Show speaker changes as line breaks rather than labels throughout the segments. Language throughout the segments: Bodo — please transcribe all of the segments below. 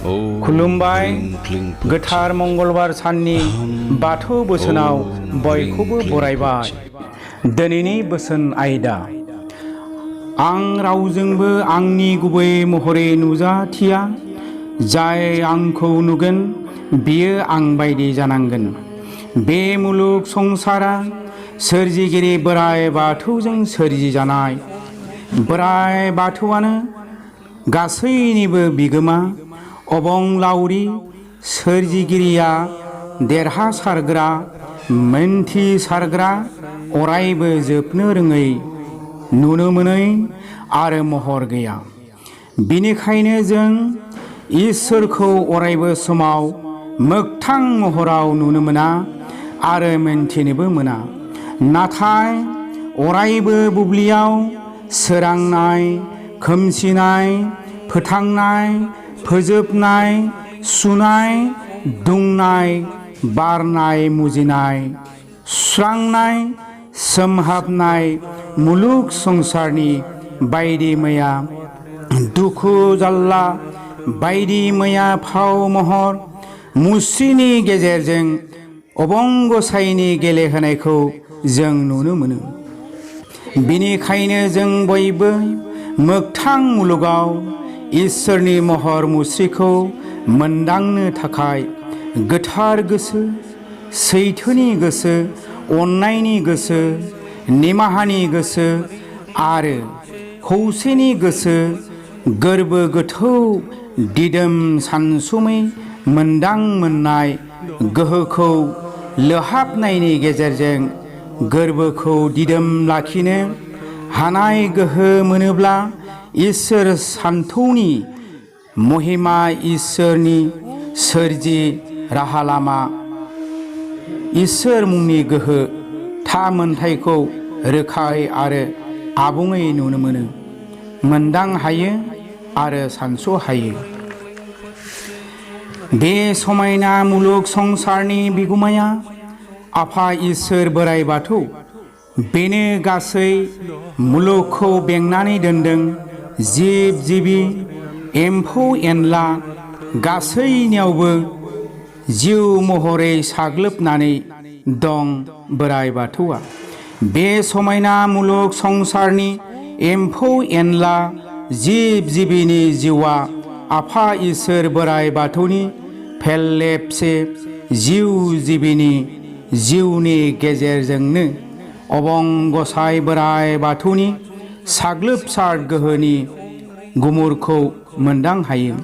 खुलुमबाय गोथार मंगलबार साननि बाथौ बोसोनाव बयखौबो बरायबाय। दिनैनि बोसोन आयदा आं रावजोंबो आंनि गुबै महरै नुजाथिया। जाय आंखौ नुगोन बियो आं बायदि जानांगोन। बे मुलुग संसारा सोरजिगिरि बोराइ बाथौजों सोरजिजानाय। बोराइ बाथौआनो गासैनिबो बिगोमा। अबंलावरि सोरजिगिरिया देरहासारग्रा, मोन्थिसारग्रा, अरायबो जोबनो रोङै, नुनो मोनै आरो महर गैया। बिनिखायनो जों इसोरखौ अरायबो समाव मोगथां महराव नुनो मोना आरो मोनथिनोबो मोना। नाथाय अरायबो बुब्लियाव सोरांनाय, खोमसिनाय, फोथांनाय, फोजोबनाय, सुनाय, दुंनाय, बारनाय, मुजिनाय, सुस्रांनाय, सोमहाबनाय, मुलुग संसारनि बायदि मैया दुखु जाल्ला, बायदि मैया फाव महर मुस्रिनि गेजेरजों अबंगसाइनि गेलेहोनायखौ जों नुनो मोनो। बिनिखायनो जों बयबो मोगथां मुलुगाव इसोरनि महर मुस्रिखौ मोनदांनो थाखाय गोथार गोसो, सैथोनि गोसो, अननायनि गोसो, निमाहानि गोसो आरो खौसेनि गोसो, गोरबो गोथौ दिदोम सानसुमै मोनदां मोननाय गोहोखौ लोहाबनायनि गेजेरजों गोरबोखौ दिदोम लाखिनो हानाय गोहो मोनोब्ला इसोर सान्थौनि महिमा, इसोरनि सोरजि राहा लामा, इसोर मुंनि गोहो थामोनथायखौ रोखायै आरो आबुङै नुनो मोनो, मोनदां हायो आरो सानस' हायो। बे समायना मुलुग संसारनि बिगुमाया आफा इसोर बोराइ बाथौ। बेनो गासै मुलुगखौ बेंनानै दोनदों। जिब जिबि, एम्फौ एनला गासैनियावबो जिउ महरै साग्लोबनानै दं बोराइ बाथौआ। बे समायना मुलुग संसारनि एम्फौ एनला जिब जिबिनि जिउआ आफा इसोर बोराइ बाथौनि फेरलेबसे जिउ जिबिनि जिउनि गेजेरजोंनो अबंगसाइ बोराइ बाथौनि साग्लोबसार गोहोनि गुमुरखौ मोनदां हायो।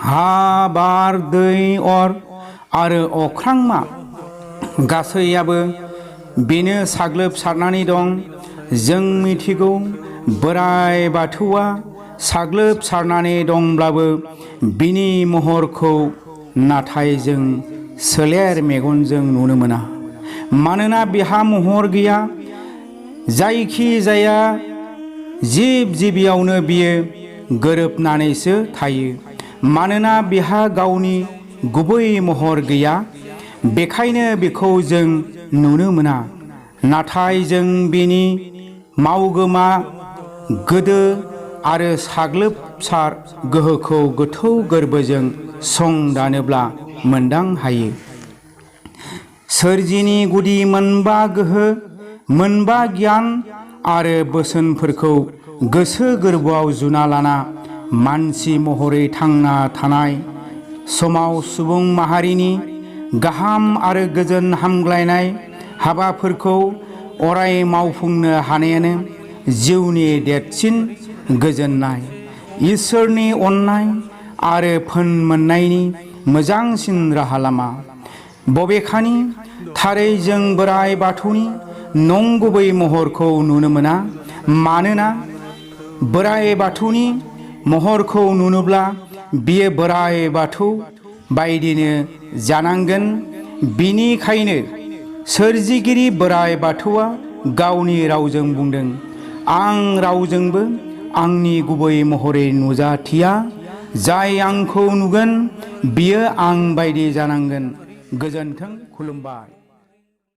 हा, बार, दै, अर आरो अख्रांमा गासैयाबो बेनो साग्लोबसारनानै दं। जों मिथिगौ बोराइ बाथौआ साग्लोबसारनानै दंब्लाबो बिनि महरखौ नाथाय जों सोलेर मेगनजों नुनो मोना। मानोना बिहा महर गैया। जायखि जाया जिब जिबियावनो बियो गोरोबनानैसो थायो। मानोना बिहा गावनि गुबै महर गैया, बेखायनो बिखौ जों नुनो मोना। नाथाय जों बिनि मावगोमा गोदो आरो साग्लोबसार गोहोखौ गोथौ गोरबोजों संदानोब्ला मोनदां हायो। सोरजिनि गुदि मोनबा गोहो, मोनबा गियान आरो बोसोनफोरखौ गोसो गोरबोआव जुना लाना मानसि महरै थांना थानाय समाव सुबुं माहारिनि गाहाम आरो गोजोन हामग्लायनाय हाबाफोरखौ अराय मावफुंनो हानायानो जिउनि देरसिन गोजोननाय, इसोरनि अननाय आरो फोन मोननायनि मोजांसिन राहा लामा। बबेखानि थारै जों बोराइ बाथौनि नंगुबै महरखौ नुनो मोना। मानोना बोराइ बाथौनि महरखौ नुनोब्ला बियो बोराइ बाथौ बायदिनो जानांगोन। बिनिखायनो सोरजिगिरि बोराइ बाथौआ गावनि रावजों बुंदों, आं रावजोंबो आंनि गुबै महरै नुजाथिया। जाय आंखौ नुगोन बियो आं बायदि जानांगोन। गोजोन्थों। खुलुमबाय।